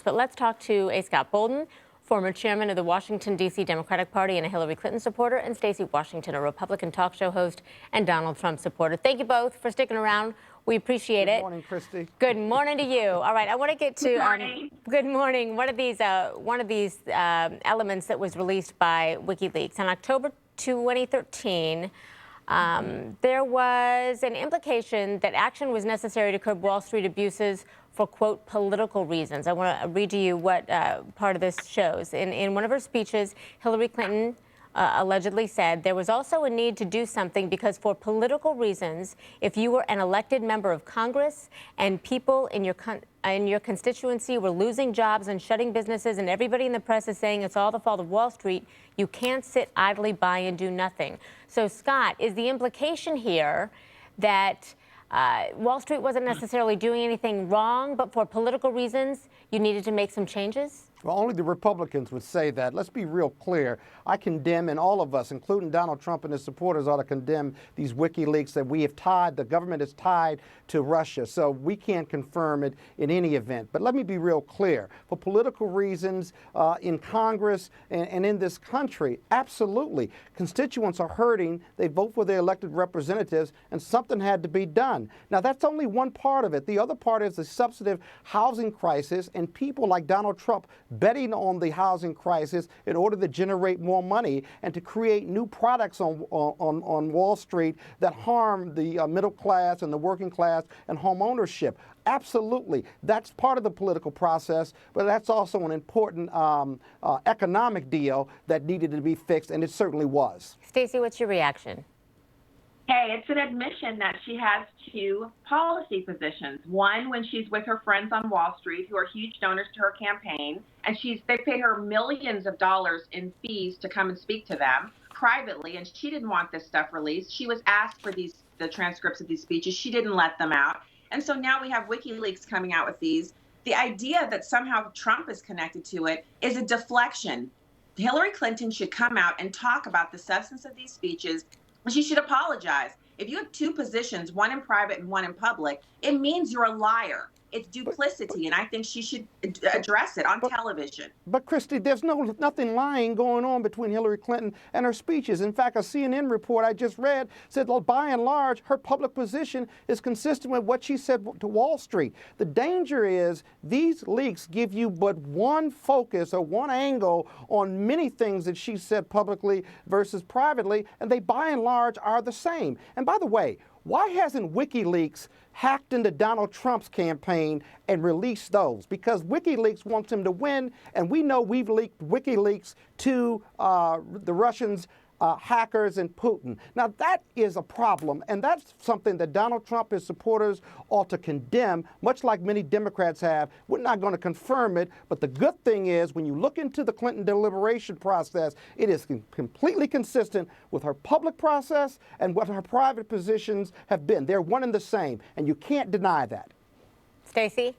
But let's talk to A. Scott Bolden, former chairman of the Washington, D.C. Democratic Party and a Hillary Clinton supporter, and Stacy Washington, a Republican talk show host and Donald Trump supporter. Thank you both for sticking around. We appreciate it. Good morning, Christi. Good morning to you. All right, I want to get to good morning. One of these elements that was released by WikiLeaks on October 2013. There was an implication that action was necessary to curb Wall Street abuses for, quote, political reasons. I want to read to you what part of this shows. In one of her speeches, Hillary Clinton allegedly said there was also a need to do something because for political reasons, if you were an elected member of Congress and people in your constituency were losing jobs and shutting businesses and everybody in the press is saying it's all the fault of Wall Street, you can't sit idly by and do nothing. So, Scott, is the implication here that Wall Street wasn't necessarily doing anything wrong, but for political reasons, you needed to make some changes? Well, only the Republicans would say that. Let's be real clear. I condemn, and all of us, including Donald Trump and his supporters, ought to condemn these WikiLeaks that we have tied, the government is tied to Russia. So we can't confirm it in any event. But let me be real clear. For political reasons in Congress and in this country, absolutely. Constituents are hurting. They vote for their elected representatives, and something had to be done. Now, that's only one part of it. The other part is the substantive housing crisis and people like Donald Trump betting on the housing crisis in order to generate more money and to create new products on Wall Street that harm the middle class and the working class and home ownership. Absolutely. That's part of the political process, but that's also an important economic deal that needed to be fixed, and it certainly was. Stacy, what's your reaction? Hey, it's an admission that she has two policy positions. One, when she's with her friends on Wall Street, who are huge donors to her campaign, and they paid her millions of dollars in fees to come and speak to them privately, and she didn't want this stuff released. She was asked for the transcripts of these speeches. She didn't let them out. And so now we have WikiLeaks coming out with these. The idea that somehow Trump is connected to it is a deflection. Hillary Clinton should come out and talk about the substance of these speeches. She should apologize. If you have two positions, one in private and one in public, it means you're a liar. It's duplicity, and I think she should address it on television. But, Christi, there's nothing lying going on between Hillary Clinton and her speeches. In fact, a CNN report I just read said, well, by and large, her public position is consistent with what she said to Wall Street. The danger is these leaks give you but one focus or one angle on many things that she said publicly versus privately, and they, by and large, are the same. And by the way, why hasn't WikiLeaks hacked into Donald Trump's campaign and released those? Because WikiLeaks wants him to win, and we know we've leaked WikiLeaks to the Russians, hackers, and Putin. Now, that is a problem, and that's something that Donald Trump and his supporters ought to condemn, much like many Democrats have. We're not going to confirm it, but the good thing is when you look into the Clinton deliberation process, it is completely consistent with her public process and what her private positions have been. They're one and the same, and you can't deny that. Stacey?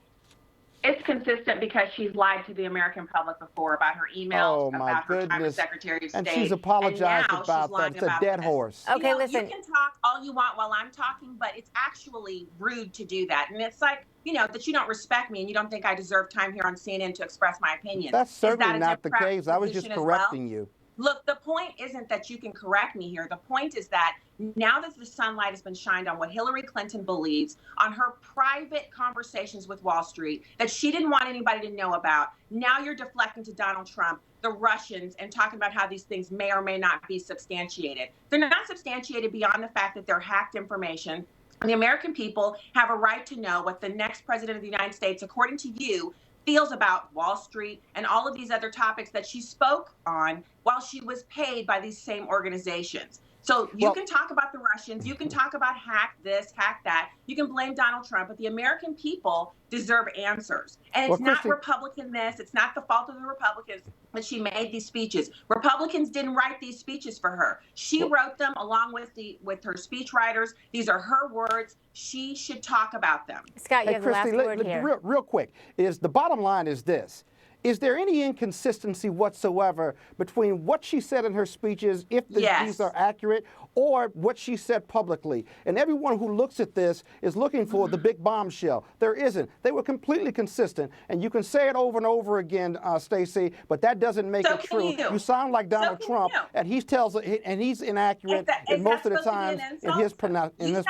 It's consistent because she's lied to the American public before about her emails, about her time as Secretary of State. And she's apologized about that. It's a dead horse. Okay, listen. You can talk all you want while I'm talking, but it's actually rude to do that. And it's like, that you don't respect me and you don't think I deserve time here on CNN to express my opinion. That's certainly not the case. I was just correcting you. Look, the point isn't that you can correct me here. The point is that now that the sunlight has been shined on what Hillary Clinton believes, on her private conversations with Wall Street that she didn't want anybody to know about, now you're deflecting to Donald Trump, the Russians, and talking about how these things may or may not be substantiated. They're not substantiated beyond the fact that they're hacked information. And the American people have a right to know what the next president of the United States, according to you, feels about Wall Street and all of these other topics that she spoke on while she was paid by these same organizations. So you can talk about the Russians, you can talk about hack this, hack that, you can blame Donald Trump, but the American people deserve answers. And it's not Republican this, it's not the fault of the Republicans that she made these speeches. Republicans didn't write these speeches for her. She wrote them along with her speechwriters. These are her words. She should talk about them. Scott, you have the last word here. Real quick, the bottom line is this. Is there any inconsistency whatsoever between what she said in her speeches, if these are accurate, or what she said publicly. And everyone who looks at this is looking for the big bombshell. There isn't. They were completely consistent. And you can say it over and over again, Stacy, but that doesn't make it true. You sound like Donald Trump, and he's inaccurate most of the time in his pronouncements.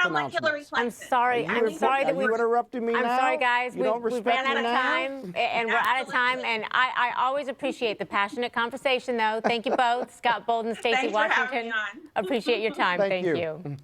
I'm sorry. I'm sorry that we interrupted me. I'm now? sorry, guys. You don't we respect ran out me of now? time, and we're out of time. And I always appreciate the passionate conversation, though. Thank you both, Scott Bolden, Stacy Washington. Having me on. Appreciate your time. Thank you.